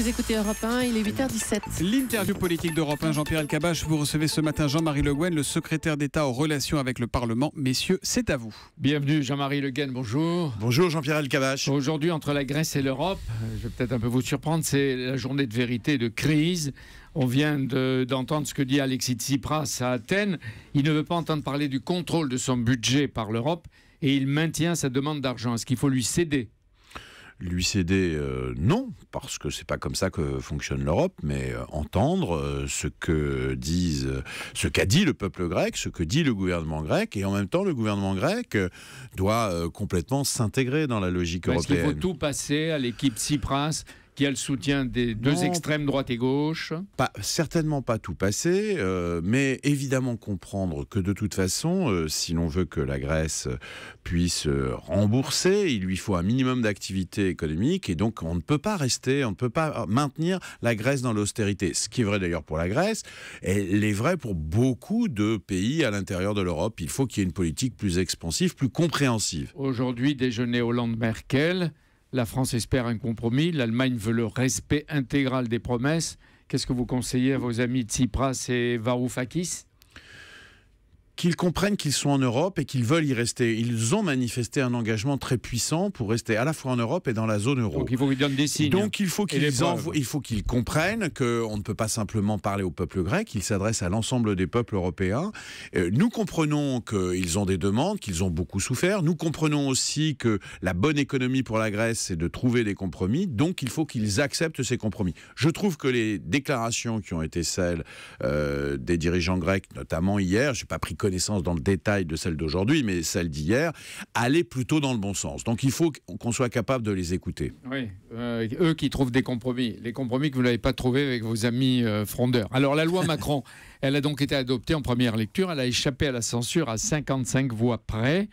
vous écoutez Europe 1, il est 8h17. L'interview politique d'Europe 1, Jean-Pierre Elkabbach. Vous recevez ce matin Jean-Marie Le Guen, le secrétaire d'État aux relations avec le Parlement. Messieurs, c'est à vous. Bienvenue Jean-Marie Le Guen, bonjour. Bonjour Jean-Pierre Elkabbach. Aujourd'hui, entre la Grèce et l'Europe, je vais peut-être un peu vous surprendre, c'est la journée de vérité, de crise. On vient d'entendre ce que dit Alexis Tsipras à Athènes. Il ne veut pas entendre parler du contrôle de son budget par l'Europe et il maintient sa demande d'argent. Est-ce qu'il faut lui céder ? Lui céder, non, parce que c'est pas comme ça que fonctionne l'Europe, mais entendre ce qu'a dit le peuple grec, ce que dit le gouvernement grec, et en même temps le gouvernement grec doit complètement s'intégrer dans la logique européenne. Est-ce qu'il faut tout passer à l'équipe Tsipras qui a le soutien des deux extrêmes, droite et gauche? Certainement pas tout passer, mais évidemment comprendre que de toute façon, si l'on veut que la Grèce puisse rembourser, il lui faut un minimum d'activité économique, et donc on ne peut pas maintenir la Grèce dans l'austérité. Ce qui est vrai d'ailleurs pour la Grèce, elle est vrai pour beaucoup de pays à l'intérieur de l'Europe. Il faut qu'il y ait une politique plus expansive, plus compréhensive. Aujourd'hui, déjeuner Hollande-Merkel. La France espère un compromis, l'Allemagne veut le respect intégral des promesses. Qu'est-ce que vous conseillez à vos amis Tsipras et Varoufakis ? Qu'ils comprennent qu'ils sont en Europe et qu'ils veulent y rester. Ils ont manifesté un engagement très puissant pour rester à la fois en Europe et dans la zone euro. Donc il faut qu'ils donnent des signes. Donc il faut qu'ils comprennent qu'on ne peut pas simplement parler au peuple grec, qu'ils s'adressent à l'ensemble des peuples européens. Nous comprenons qu'ils ont des demandes, qu'ils ont beaucoup souffert. Nous comprenons aussi que la bonne économie pour la Grèce, c'est de trouver des compromis. Donc il faut qu'ils acceptent ces compromis. Je trouve que les déclarations qui ont été celles des dirigeants grecs, notamment hier, je n'ai pas pris connaissance dans le détail de celle d'aujourd'hui, mais celle d'hier, allait plutôt dans le bon sens. Donc il faut qu'on soit capable de les écouter. Oui, eux qui trouvent des compromis, les compromis que vous n'avez pas trouvés avec vos amis frondeurs. Alors la loi Macron, elle a donc été adoptée en première lecture, elle a échappé à la censure à 55 voix près.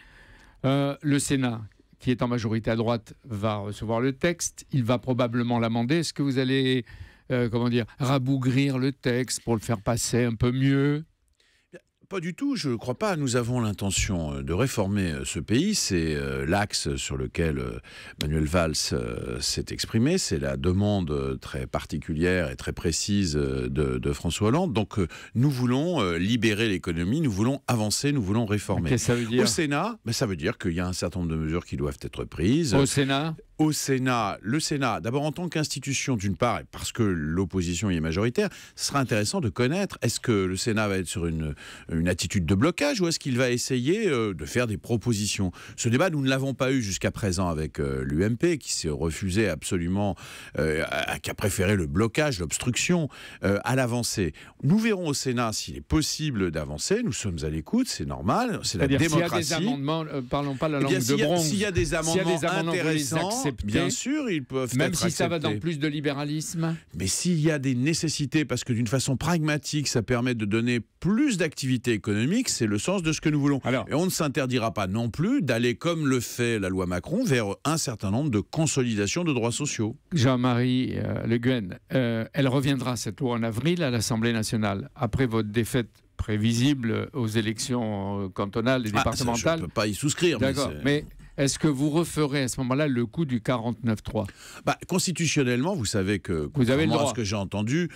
Le Sénat, qui est en majorité à droite, va recevoir le texte, il va probablement l'amender. Est-ce que vous allez, rabougrir le texte pour le faire passer un peu mieux ? Pas du tout, je ne crois pas. Nous avons l'intention de réformer ce pays. C'est l'axe sur lequel Manuel Valls s'est exprimé. C'est la demande très particulière et très précise de François Hollande. Donc nous voulons libérer l'économie, nous voulons avancer, nous voulons réformer. Qu'est-ce que ça veut dire ? Au Sénat, ça veut dire qu'il y a un certain nombre de mesures qui doivent être prises. Au Sénat ? Au Sénat, le Sénat, d'abord en tant qu'institution d'une part, et parce que l'opposition y est majoritaire, ce sera intéressant de connaître, est-ce que le Sénat va être sur une attitude de blocage ou est-ce qu'il va essayer de faire des propositions ? Ce débat, nous ne l'avons pas eu jusqu'à présent avec l'UMP qui s'est refusé absolument, qui a préféré le blocage, l'obstruction à l'avancée. Nous verrons au Sénat s'il est possible d'avancer, nous sommes à l'écoute, c'est normal, c'est la démocratie. S'il y a des amendements, parlons pas la langue de bronze. S'il y a des amendements intéressants, bien sûr, ils peuvent être même si acceptés. ça va dans plus de libéralisme. Mais s'il y a des nécessités, parce que d'une façon pragmatique, ça permet de donner plus d'activité économique, c'est le sens de ce que nous voulons. Et on ne s'interdira pas non plus d'aller, comme le fait la loi Macron, vers un certain nombre de consolidations de droits sociaux. Jean-Marie Le Guen, elle reviendra cette loi en avril à l'Assemblée nationale, après votre défaite prévisible aux élections cantonales et départementales. Je ne peux pas y souscrire. D'accord, mais est-ce que vous referez à ce moment-là le coup du 49.3 ? Constitutionnellement, vous savez que, contrairement à ce que j'ai entendu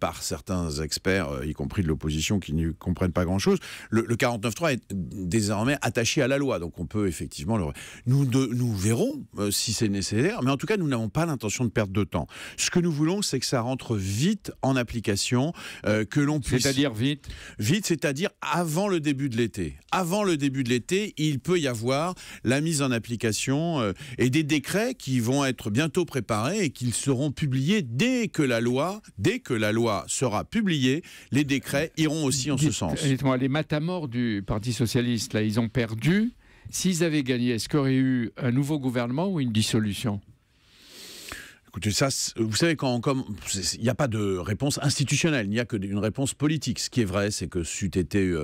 par certains experts, y compris de l'opposition, qui ne comprennent pas grand-chose, le 49.3 est désormais attaché à la loi. Donc on peut effectivement Nous verrons si c'est nécessaire, mais en tout cas, nous n'avons pas l'intention de perdre de temps. Ce que nous voulons, c'est que ça rentre vite en application, que l'on puisse... C'est-à-dire vite ? Vite, c'est-à-dire avant le début de l'été. Avant le début de l'été, il peut y avoir la mise en application et des décrets qui vont être bientôt préparés et qui seront publiés dès que la loi sera publiée. Les décrets iront aussi en ce sens. Dites-moi, les matamors du Parti Socialiste, là, ils ont perdu. S'ils avaient gagné, est-ce qu'il y aurait eu un nouveau gouvernement ou une dissolution ? Écoutez, ça, vous savez, il n'y a pas de réponse institutionnelle, il n'y a qu'une réponse politique. Ce qui est vrai, c'est que c'eût été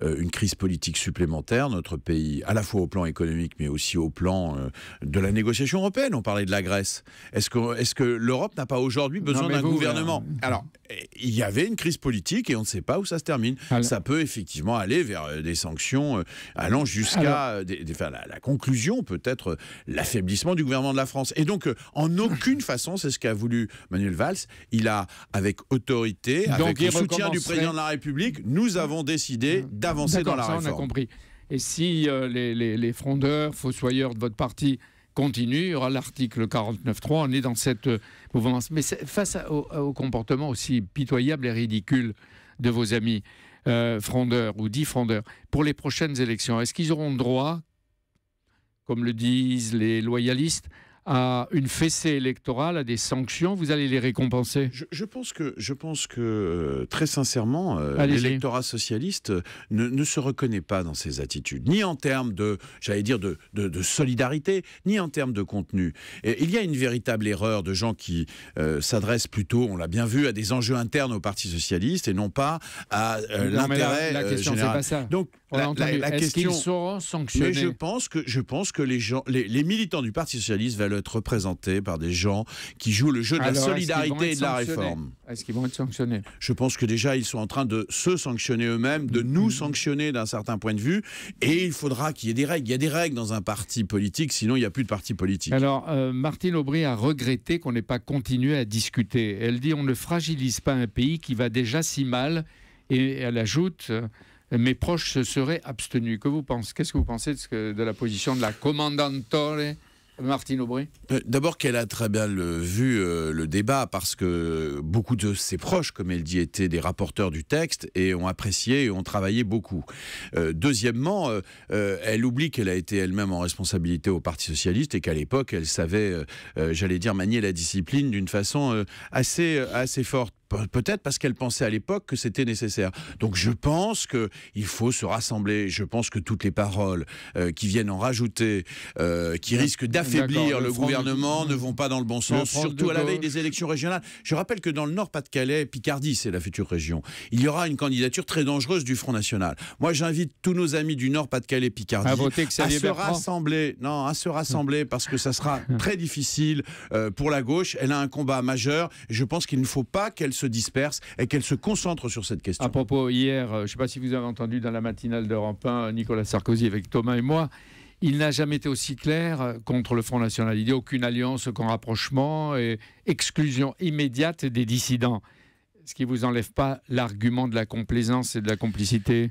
une crise politique supplémentaire, notre pays, à la fois au plan économique, mais aussi au plan de la négociation européenne. On parlait de la Grèce. Est-ce que l'Europe n'a pas aujourd'hui besoin d'un gouvernement ? Alors, il y avait une crise politique et on ne sait pas où ça se termine. Ça peut effectivement aller vers des sanctions allant jusqu'à la conclusion, peut-être l'affaiblissement du gouvernement de la France. Et donc, en aucune façon, façon, c'est ce qu'a voulu Manuel Valls. Il a, avec autorité, avec le soutien du président de la République, nous avons décidé d'avancer dans la réforme. On a compris. Et si les frondeurs, fossoyeurs de votre parti continuent, il y aura l'article 49.3, on est dans cette mouvance. Mais face au comportement aussi pitoyable et ridicule de vos amis frondeurs ou dits frondeurs, pour les prochaines élections, est-ce qu'ils auront droit, comme le disent les loyalistes, à une fessée électorale, à des sanctions? Vous allez les récompenser? Je pense que très sincèrement, l'électorat socialiste ne se reconnaît pas dans ces attitudes, ni en termes de solidarité, ni en termes de contenu. Et il y a une véritable erreur de gens qui s'adressent plutôt, on l'a bien vu, à des enjeux internes au Parti socialiste et non pas à l'intérêt la question, général. C'est pas ça. Donc, est-ce qu'ils seront sanctionnés? Mais je pense que les militants du Parti socialiste veulent être représentés par des gens qui jouent le jeu de la solidarité et de la réforme. Est-ce qu'ils vont être sanctionnés? Je pense que déjà, ils sont en train de se sanctionner eux-mêmes, de nous sanctionner d'un certain point de vue, et il faudra qu'il y ait des règles. Il y a des règles dans un parti politique, sinon il n'y a plus de parti politique. Alors, Martine Aubry a regretté qu'on n'ait pas continué à discuter. Elle dit on ne fragilise pas un pays qui va déjà si mal, et elle ajoute... mes proches se seraient abstenus. Qu'est-ce que vous pensez de la position de la commandantore Martine Aubry? D'abord qu'elle a très bien vu le débat, parce que beaucoup de ses proches, comme elle dit, étaient des rapporteurs du texte et ont apprécié et ont travaillé beaucoup. Deuxièmement, elle oublie qu'elle a été elle-même en responsabilité au Parti socialiste et qu'à l'époque, elle savait, manier la discipline d'une façon assez forte. Peut-être parce qu'elle pensait à l'époque que c'était nécessaire. Donc je pense qu'il faut se rassembler. Je pense que toutes les paroles qui viennent en rajouter, qui risquent d'affaiblir le gouvernement, ne vont pas dans le bon sens, surtout à la veille des élections régionales. Je rappelle que dans le Nord-Pas-de-Calais, Picardie, c'est la future région, il y aura une candidature très dangereuse du Front National. Moi, j'invite tous nos amis du Nord-Pas-de-Calais, Picardie, à se rassembler, parce que ça sera très difficile pour la gauche. Elle a un combat majeur. Je pense qu'il ne faut pas qu'elle se disperse et qu'elle se concentre sur cette question. À propos, hier, je ne sais pas si vous avez entendu dans la matinale d'Europe 1, Nicolas Sarkozy avec Thomas et moi, il n'a jamais été aussi clair contre le Front National. Il dit aucune alliance, aucun rapprochement et exclusion immédiate des dissidents. Ce qui ne vous enlève pas l'argument de la complaisance et de la complicité?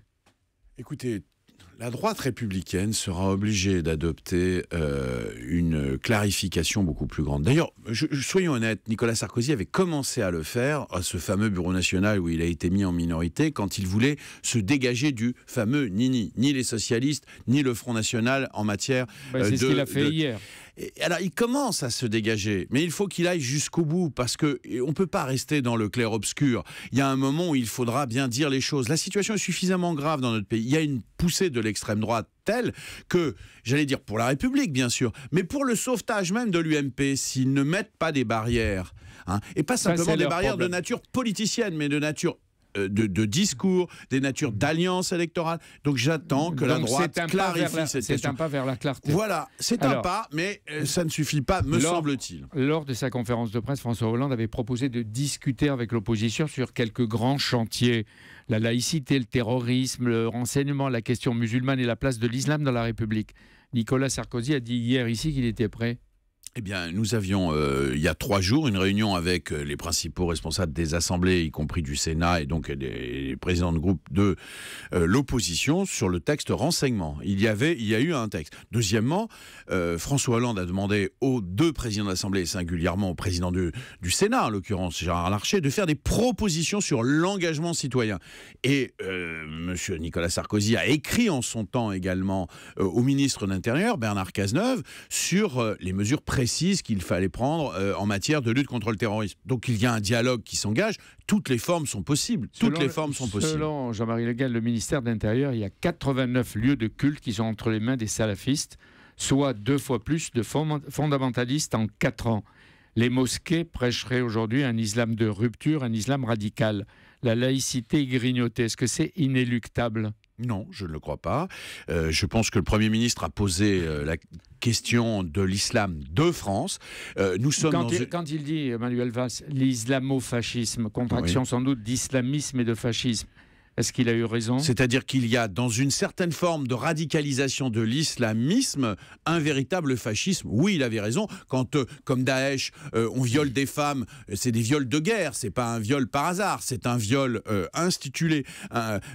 Écoutez, la droite républicaine sera obligée d'adopter une clarification beaucoup plus grande. D'ailleurs, soyons honnêtes, Nicolas Sarkozy avait commencé à le faire, à ce fameux Bureau national où il a été mis en minorité, quand il voulait se dégager du fameux ni les socialistes, ni le Front National en matière c'est ce qu'il a fait hier. Alors, il commence à se dégager, mais il faut qu'il aille jusqu'au bout, parce qu'on ne peut pas rester dans le clair-obscur. Il y a un moment où il faudra bien dire les choses. La situation est suffisamment grave dans notre pays. Il y a une poussée de l'extrême droite telle que, pour la République, bien sûr, mais pour le sauvetage même de l'UMP, s'ils ne mettent pas des barrières, et pas simplement des barrières de nature politicienne, mais de nature de discours, des natures d'alliance électorale. Donc j'attends que la droite clarifie cette question. C'est un pas vers la clarté. Voilà, c'est un pas, mais ça ne suffit pas, me semble-t-il. Lors de sa conférence de presse, François Hollande avait proposé de discuter avec l'opposition sur quelques grands chantiers. La laïcité, le terrorisme, le renseignement, la question musulmane et la place de l'islam dans la République. Nicolas Sarkozy a dit hier ici qu'il était prêt. Eh bien, nous avions, il y a 3 jours, une réunion avec les principaux responsables des assemblées, y compris du Sénat, et donc les présidents de groupe de l'opposition, sur le texte renseignement. Il y a eu un texte. Deuxièmement, François Hollande a demandé aux 2 présidents de l'Assemblée, et singulièrement au président du Sénat, en l'occurrence Gérard Larcher, de faire des propositions sur l'engagement citoyen. Et M. Nicolas Sarkozy a écrit en son temps également au ministre de l'Intérieur, Bernard Cazeneuve, sur les mesures précises qu'il fallait prendre en matière de lutte contre le terrorisme. Donc il y a un dialogue qui s'engage. Toutes les formes sont possibles. Selon Jean-Marie Le Guen, le ministère de l'Intérieur, il y a 89 lieux de culte qui sont entre les mains des salafistes, soit 2 fois plus de fondamentalistes en 4 ans. Les mosquées prêcheraient aujourd'hui un islam de rupture, un islam radical. La laïcité est grignotée. Est-ce que c'est inéluctable ? Non, je ne le crois pas. Je pense que le Premier ministre a posé la question de l'islam de France. Nous sommes quand il dit, Manuel Valls, l'islamo-fascisme, contraction sans doute d'islamisme et de fascisme, Est-ce qu'il a eu raison? C'est-à-dire qu'il y a, dans une certaine forme de radicalisation de l'islamisme, un véritable fascisme. Oui, il avait raison. Quand, comme Daesh, on viole des femmes, c'est des viols de guerre. C'est pas un viol par hasard. C'est un viol institué.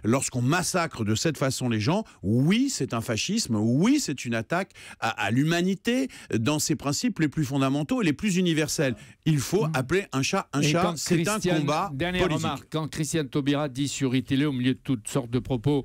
Lorsqu'on massacre de cette façon les gens, oui, c'est un fascisme. Oui, c'est une attaque à l'humanité dans ses principes les plus fondamentaux et les plus universels. Il faut appeler un chat un chat. C'est un combat dernière politique. Remarque, quand Christiane Taubira dit sur ITL au milieu de toutes sortes de propos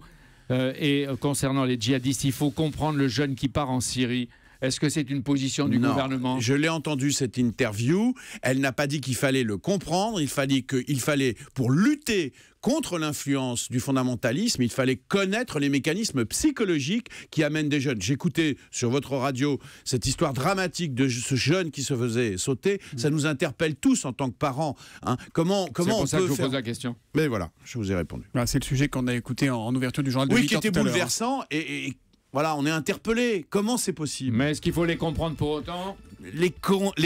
concernant les djihadistes, il faut comprendre le jeune qui part en Syrie. Est-ce que c'est une position du gouvernement? Je l'ai entendu cette interview. Elle n'a pas dit qu'il fallait le comprendre. Il fallait, pour lutter contre l'influence du fondamentalisme, il fallait connaître les mécanismes psychologiques qui amènent des jeunes. J'écoutais sur votre radio cette histoire dramatique de ce jeune qui se faisait sauter. Ça nous interpelle tous en tant que parents. Hein. Comment c'est pour on ça peut que je vous faire... pose la question. Mais voilà, je vous ai répondu. Voilà, c'est le sujet qu'on a écouté en ouverture du journal de 8 Oui, qui heures était tout à l'heure. bouleversant et voilà, on est interpellé. Comment c'est possible? Mais est-ce qu'il faut les comprendre pour autant? Les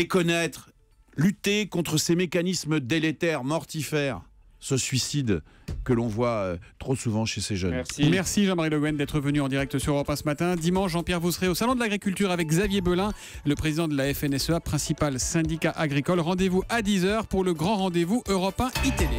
connaître, lutter contre ces mécanismes délétères, mortifères, ce suicide que l'on voit trop souvent chez ces jeunes. Merci Jean-Marie Le Guen d'être venu en direct sur Europe 1 ce matin. Dimanche, Jean-Pierre, vous serez au Salon de l'Agriculture avec Xavier Belin, le président de la FNSEA, principal syndicat agricole. Rendez-vous à 10h pour le grand rendez-vous Europe 1 ITL.